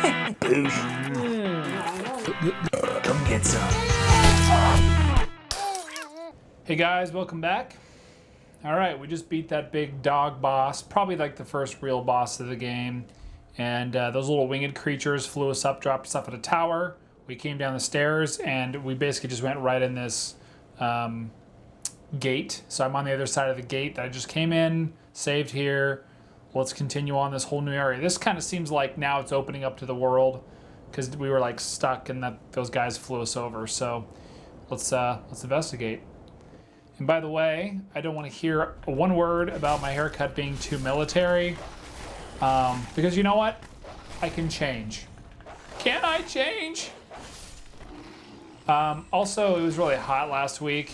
Come get some. Hey guys, welcome back. Alright, we just beat that big dog boss, probably like the first real boss of the game. And those little winged creatures flew us up, dropped us off at a tower. We came down the stairs, and we basically just went right in this gate. So I'm on the other side of the gate that I just came in, saved here. Let's continue on this whole new area. This kind of seems like now it's opening up to the world, because we were like stuck and those guys flew us over. So let's investigate. And by the way, I don't want to hear one word about my haircut being too military, because you know what? I can change. Can I change? Also, it was really hot last week,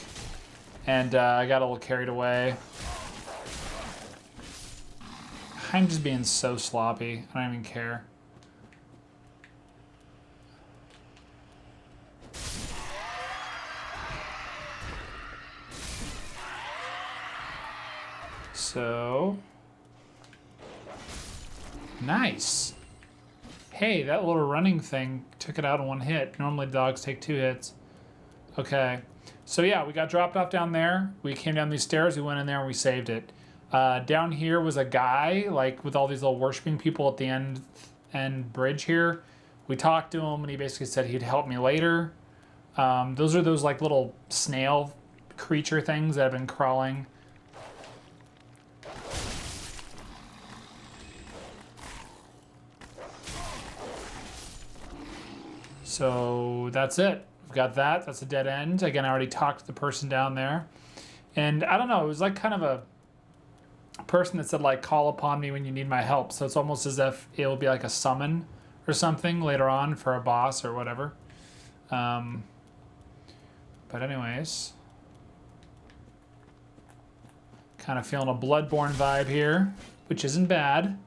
and I got a little carried away. I'm just being so sloppy. I don't even care. So, nice. Hey, that little running thing took it out in one hit. Normally dogs take 2 hits. Okay. So yeah, we got dropped off down there. We came down these stairs, we went in there and we saved it. Down here was a guy, like with all these little worshiping people at the end bridge here. We talked to him and he basically said he'd help me later. Those are those like little snail creature things that have been crawling. So that's it. We've got that. That's a dead end. Again, I already talked to the person down there. And I don't know, it was like kind of a person that said like, call upon me when you need my help. So it's almost as if it will be like a summon or something later on for a boss or whatever. But anyways, kind of feeling a Bloodborne vibe here, which isn't bad.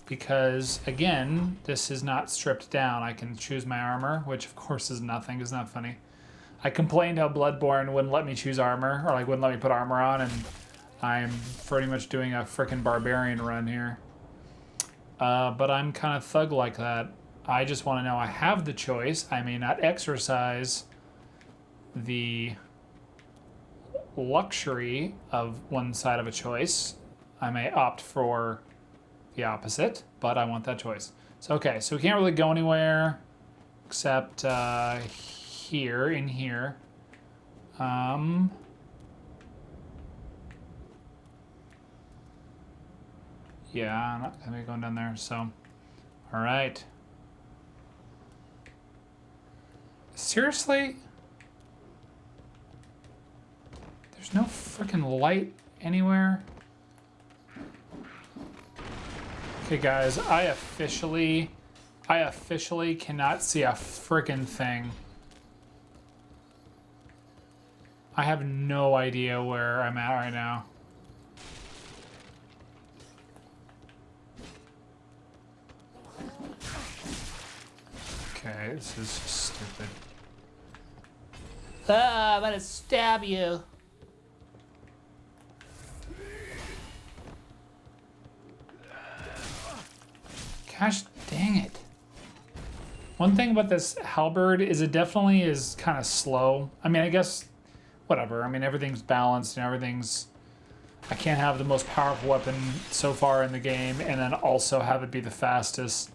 Because, again, this is not stripped down. I can choose my armor, which of course is nothing. It's not funny. I complained how Bloodborne wouldn't let me choose armor, or like wouldn't let me put armor on, and I'm pretty much doing a frickin' barbarian run here. But I'm kind of thug like that. I just want to know I have the choice. I may not exercise the luxury of one side of a choice. I may opt for the opposite, but I want that choice. So okay, so we can't really go anywhere except here, in here. Yeah, I'm not gonna be going down there, so. All right. Seriously? There's no freaking light anywhere? Okay, guys, I officially cannot see a freaking thing. I have no idea where I'm at right now. Okay, this is stupid. I'm gonna stab you. Gosh dang it. One thing about this halberd is it definitely is kind of slow. I mean, I guess, whatever. I mean, everything's balanced and everything's... I can't have the most powerful weapon so far in the game and then also have it be the fastest.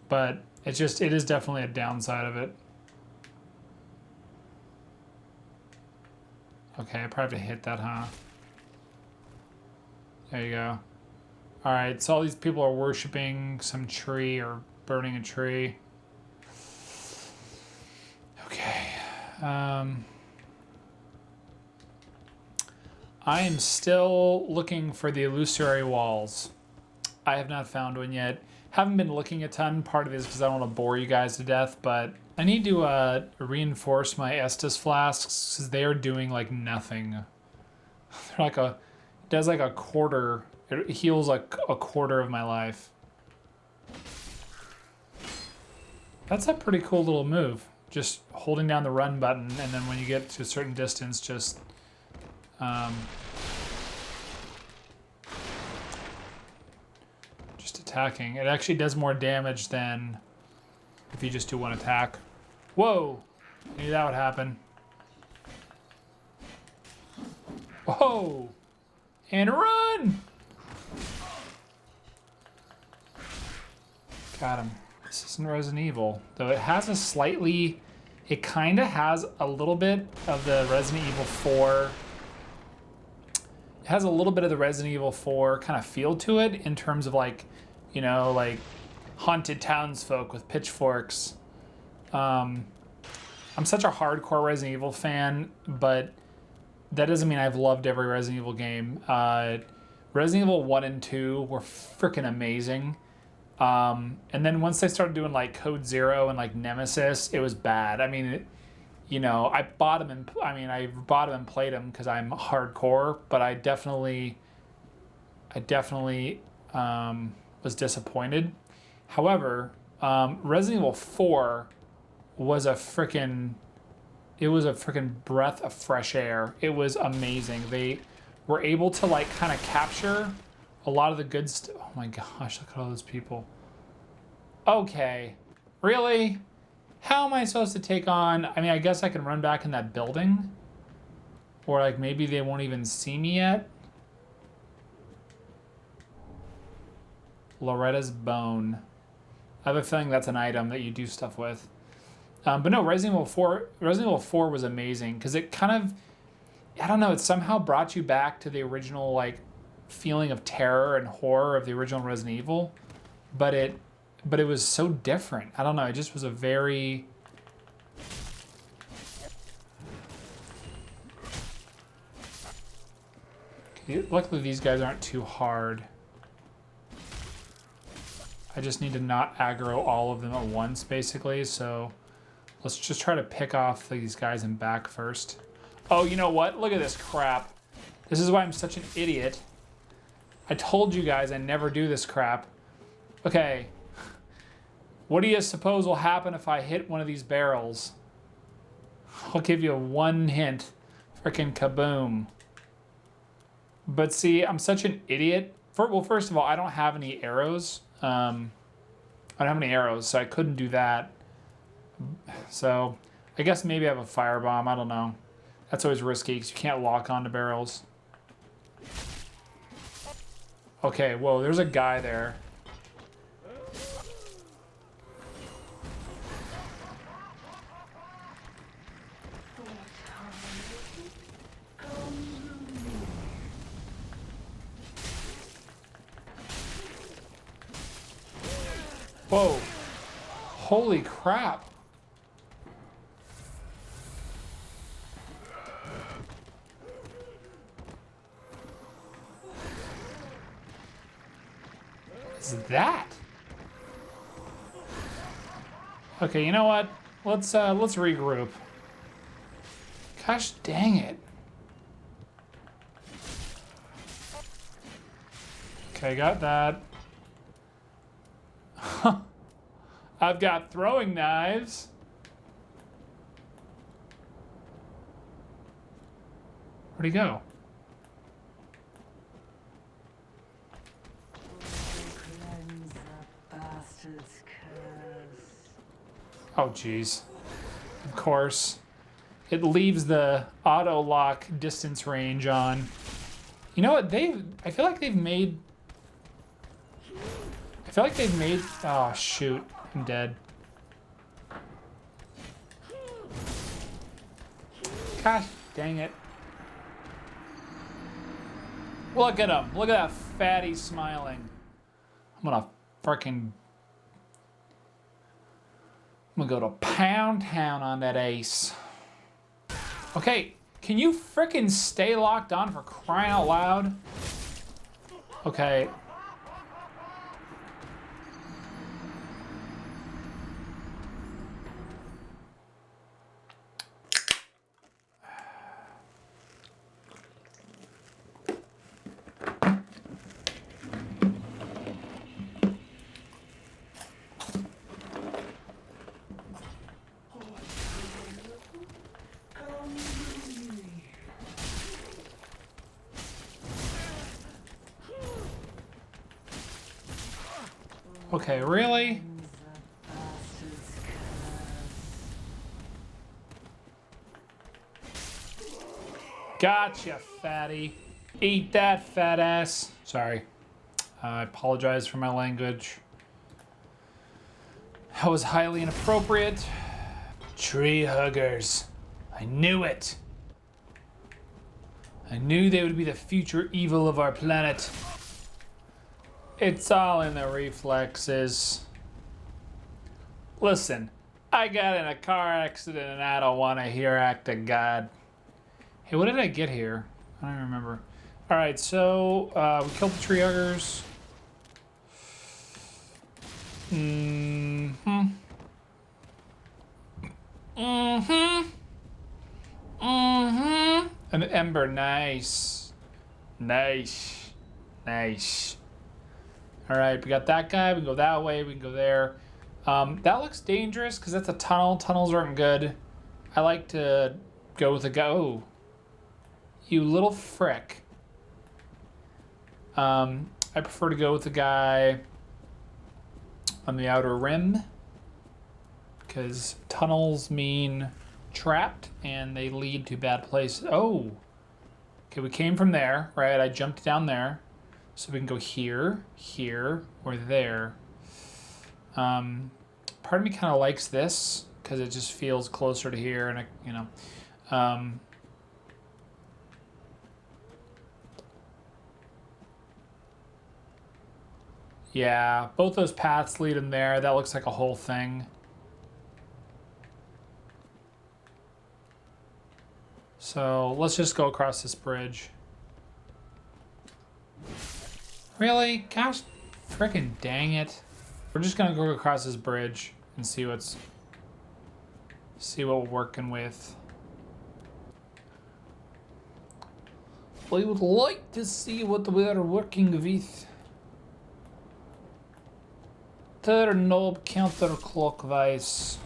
But it is definitely a downside of it. Okay, I probably have to hit that, huh? There you go. Alright, so all these people are worshiping some tree or burning a tree. Okay. I am still looking for the illusory walls. I have not found one yet. Haven't been looking a ton. Part of it is because I don't want to bore you guys to death, but I need to reinforce my Estus flasks because they are doing like nothing. They're like it does like a quarter. It heals like a quarter of my life. That's a pretty cool little move. Just holding down the run button, and then when you get to a certain distance, just attacking. It actually does more damage than if you just do one attack. Whoa! I knew that would happen. Whoa! And run! Got him. This isn't Resident Evil, though it has a slightly... It kind of has a little bit of the Resident Evil 4... It has a little bit of the Resident Evil 4 kind of feel to it in terms of like, you know, like haunted townsfolk with pitchforks. I'm such a hardcore Resident Evil fan, but that doesn't mean I've loved every Resident Evil game. Resident Evil 1 and 2 were freaking amazing. And then once they started doing like Code Zero and like Nemesis, it was bad. I mean, you know, I bought them and played them because I'm hardcore, but I definitely was disappointed. However, Resident Evil 4 was a freaking breath of fresh air. It was amazing. They were able to like kind of capture a lot of the good stuff. Oh my gosh, look at all those people. Okay, really? How am I supposed to take on... I mean, I guess I can run back in that building. Or like maybe they won't even see me yet. Loretta's Bone. I have a feeling that's an item that you do stuff with. But no, Resident Evil 4 was amazing because it kind of... I don't know, it somehow brought you back to the original like feeling of terror and horror of the original Resident Evil. But it was so different. I don't know, it just was a very... Okay, luckily these guys aren't too hard. I just need to not aggro all of them at once, basically, so let's just try to pick off these guys in back first. Oh, you know what? Look at this crap. This is why I'm such an idiot. I told you guys I never do this crap. Okay. What do you suppose will happen if I hit one of these barrels? I'll give you one hint. Frickin' kaboom. But see, I'm such an idiot. Well, first of all, I don't have any arrows. I don't have any arrows, so I couldn't do that. So I guess maybe I have a firebomb. I don't know. That's always risky because you can't lock onto barrels. Okay, whoa, there's a guy there. Whoa. Holy crap. What is that? Okay, you know what? Let's regroup. Gosh dang it. Okay, got that. I've got throwing knives. Where'd he go? Oh, jeez. Of course. It leaves the auto lock distance range on. You know what? I feel like they've made... Oh, shoot. I'm dead. Gosh dang it. Look at him. Look at that fatty smiling. I'm gonna go to Pound Town on that ace. Okay, can you frickin' stay locked on for crying out loud? Okay. Okay, really? Gotcha, fatty. Eat that, fat ass. Sorry. I apologize for my language. That was highly inappropriate. Tree huggers. I knew it. I knew they would be the future evil of our planet. It's all in the reflexes. Listen, I got in a car accident and I don't want to hear act of God. Hey, what did I get here? I don't even remember. All right, so we killed the tree huggers. An ember, nice. Nice. Nice. All right, we got that guy. We can go that way. We can go there. That looks dangerous because that's a tunnel. Tunnels aren't good. I like to go with a guy. Oh, you little frick. I prefer to go with the guy on the outer rim because tunnels mean trapped and they lead to bad places. Oh, okay, we came from there, right? I jumped down there, so we can go here, here, or there. Part of me kind of likes this because it just feels closer to here, and you know. Yeah, both those paths lead in there. That looks like a whole thing. So let's just go across this bridge. Really? Gosh, frickin' dang it. We're just gonna go across this bridge and see what we're working with. I would like to see what we are working with. Turn knob counterclockwise.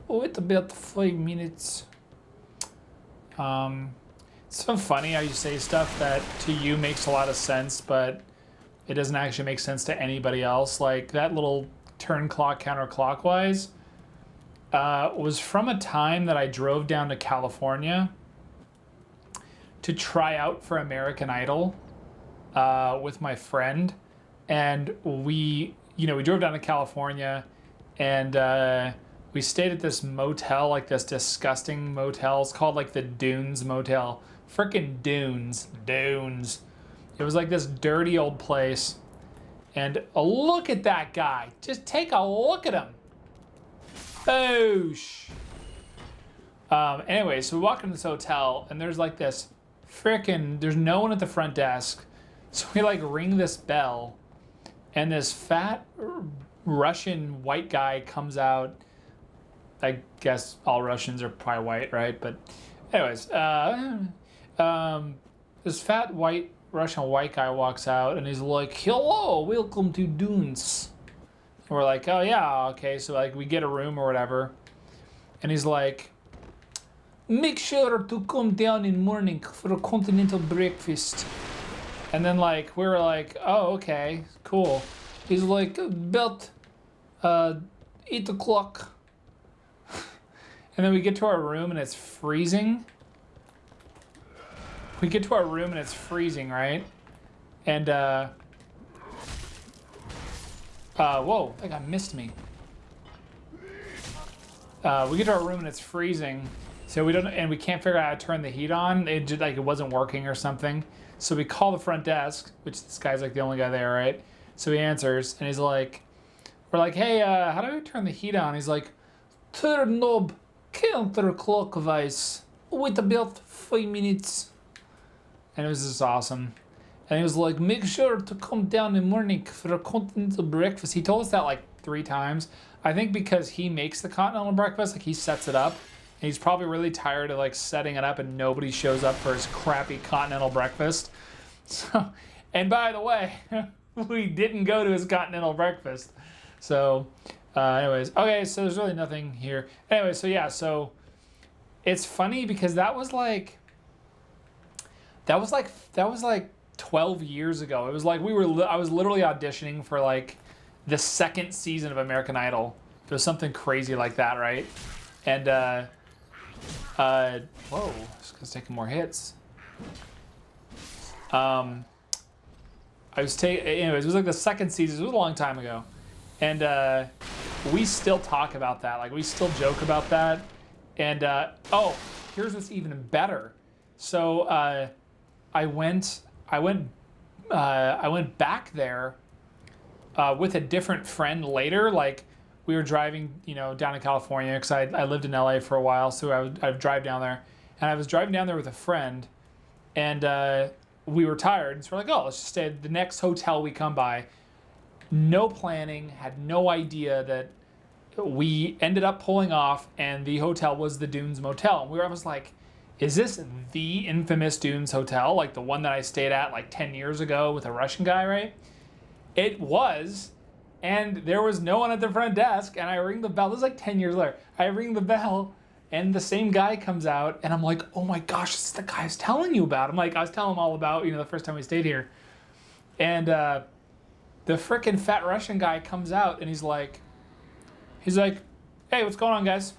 Wait about 5 minutes. It's so funny how you say stuff that to you makes a lot of sense, but it doesn't actually make sense to anybody else. Like that little turn clock counterclockwise was from a time that I drove down to California to try out for American Idol with my friend, and we drove down to California, and we stayed at this motel, like this disgusting motel. It's called like the Dunes Motel. Frickin' Dunes. Dunes. It was like this dirty old place. And look at that guy. Just take a look at him. Boosh. Anyway, so we walk into this hotel, and there's like this there's no one at the front desk. So we like ring this bell, and this fat Russian white guy comes out. I guess all Russians are probably white, right? But anyways, this fat Russian white guy walks out, and he's like, "Hello, welcome to Dunes." And we're like, "Oh yeah, okay." So like we get a room or whatever, and he's like, "Make sure to come down in morning for a continental breakfast." And then like we were like, "Oh okay, cool." He's like, "About 8 o'clock." And then we get to our room and it's freezing. We get to our room and it's freezing, right? And whoa, that guy missed me. We get to our room and it's freezing, so we can't figure out how to turn the heat on. It just like it wasn't working or something. So we call the front desk, which this guy's like the only guy there, right? So he answers and he's like, we're like, "Hey, how do we turn the heat on?" He's like, "Turn knob counterclockwise. Wait about 5 minutes." And it was just awesome. And he was like, "Make sure to come down in the morning for a continental breakfast." He told us that like 3 times. I think because he makes the continental breakfast, like he sets it up. And he's probably really tired of like setting it up and nobody shows up for his crappy continental breakfast. So, and by the way, we didn't go to his continental breakfast. So, anyways, okay, so there's really nothing here. Anyway, so yeah, so it's funny because that was like 12 years ago. It was like I was literally auditioning for like the 2nd season of American Idol. It was something crazy like that, right? And Whoa, this guy's taking more hits. Anyways, it was like the second season. It was a long time ago, and we still talk about that. Like we still joke about that. And oh, here's what's even better. So I went back there with a different friend later. Like we were driving, down to California because I lived in LA for a while, so I would drive down there, and I was driving down there with a friend, and we were tired, so we're like, oh, let's just stay at the next hotel we come by. No planning, had no idea that we ended up pulling off, and the hotel was the Dunes Motel. And I was like, is this the infamous Dunes Hotel? Like the one that I stayed at like 10 years ago with a Russian guy, right? It was, and there was no one at the front desk, and I ring the bell. This is like 10 years later. I ring the bell, and the same guy comes out, and I'm like, oh my gosh, this is the guy I was telling you about. I'm like, I was telling him all about, the first time we stayed here. And the frickin' fat Russian guy comes out, and he's like, hey, what's going on, guys?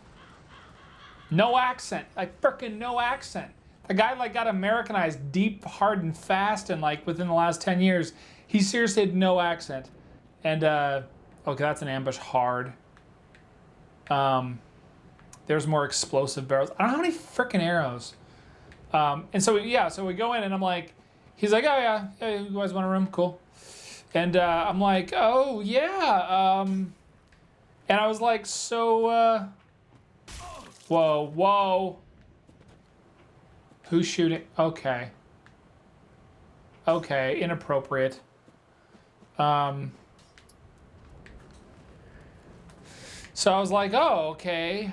No accent, like frickin' no accent. The guy like got Americanized deep, hard, and fast, and like within the last 10 years, he seriously had no accent. And okay, that's an ambush hard. There's more explosive barrels. I don't know how many frickin' arrows. And so we go in, and I'm like, he's like, oh yeah, hey, you guys want a room? Cool. And I'm like, oh yeah. And I was like, so, whoa. Who's shooting? Okay, inappropriate. So I was like, oh, okay.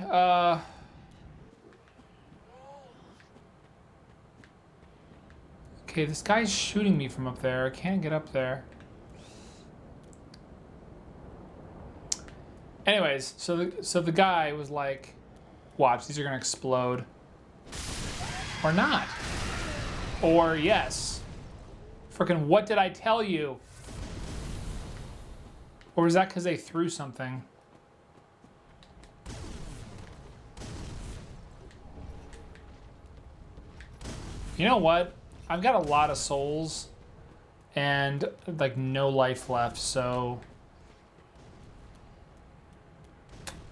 Okay, this guy's shooting me from up there. I can't get up there. Anyways, so the guy was like, watch, these are gonna explode. Or not. Or yes. Frickin' what did I tell you? Or was that because they threw something? You know what? I've got a lot of souls and like no life left, so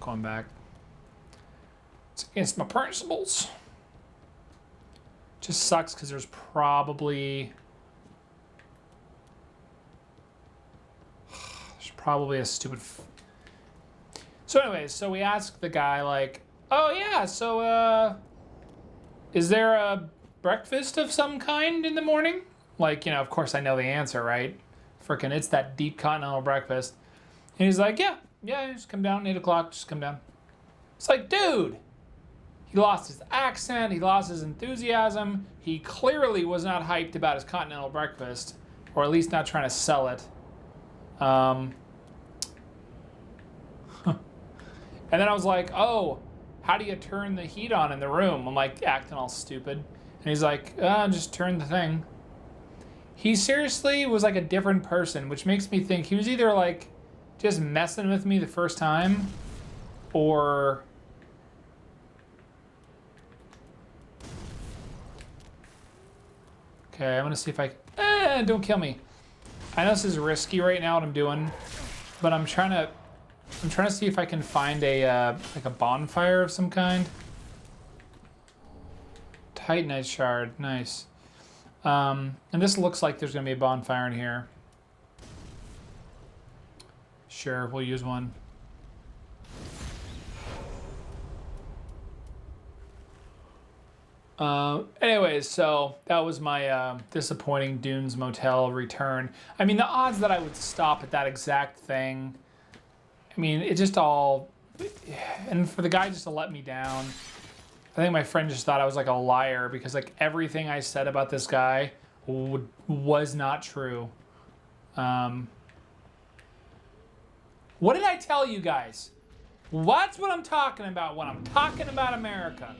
going back. It's against my principles. Just sucks because there's probably a stupid. So anyways, so we asked the guy like, oh yeah, so is there a breakfast of some kind in the morning? Like, of course I know the answer, right? Frickin' it's that deep continental breakfast. And he's like, yeah, just come down, 8 o'clock, just come down. It's like, dude, he lost his accent, he lost his enthusiasm. He clearly was not hyped about his continental breakfast, or at least not trying to sell it. And then I was like, oh, how do you turn the heat on in the room? I'm like acting all stupid. And he's like, just turn the thing. He seriously was like a different person, which makes me think he was either like just messing with me the first time, or okay, I'm gonna see if I don't kill me. I know this is risky right now what I'm doing, but I'm trying to see if I can find a like a bonfire of some kind. Titanite shard, nice. And this looks like there's gonna be a bonfire in here. Sure, we'll use one. Anyways, so that was my disappointing Dunes Motel return. I mean, the odds that I would stop at that exact thing, I mean, it just all, and for the guy just to let me down, I think my friend just thought I was like a liar because like everything I said about this guy was not true. What did I tell you guys? That's what I'm talking about when I'm talking about America.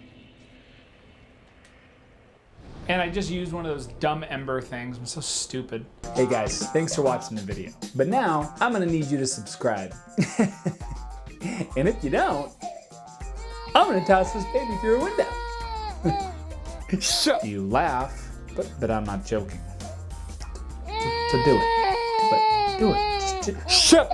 And I just used one of those dumb ember things. I'm so stupid. Hey guys, thanks for watching the video. But now, I'm gonna need you to subscribe. And if you don't, I'm gonna toss this baby through a window. Shut. You laugh, but I'm not joking. So do it. Do it. Just shut.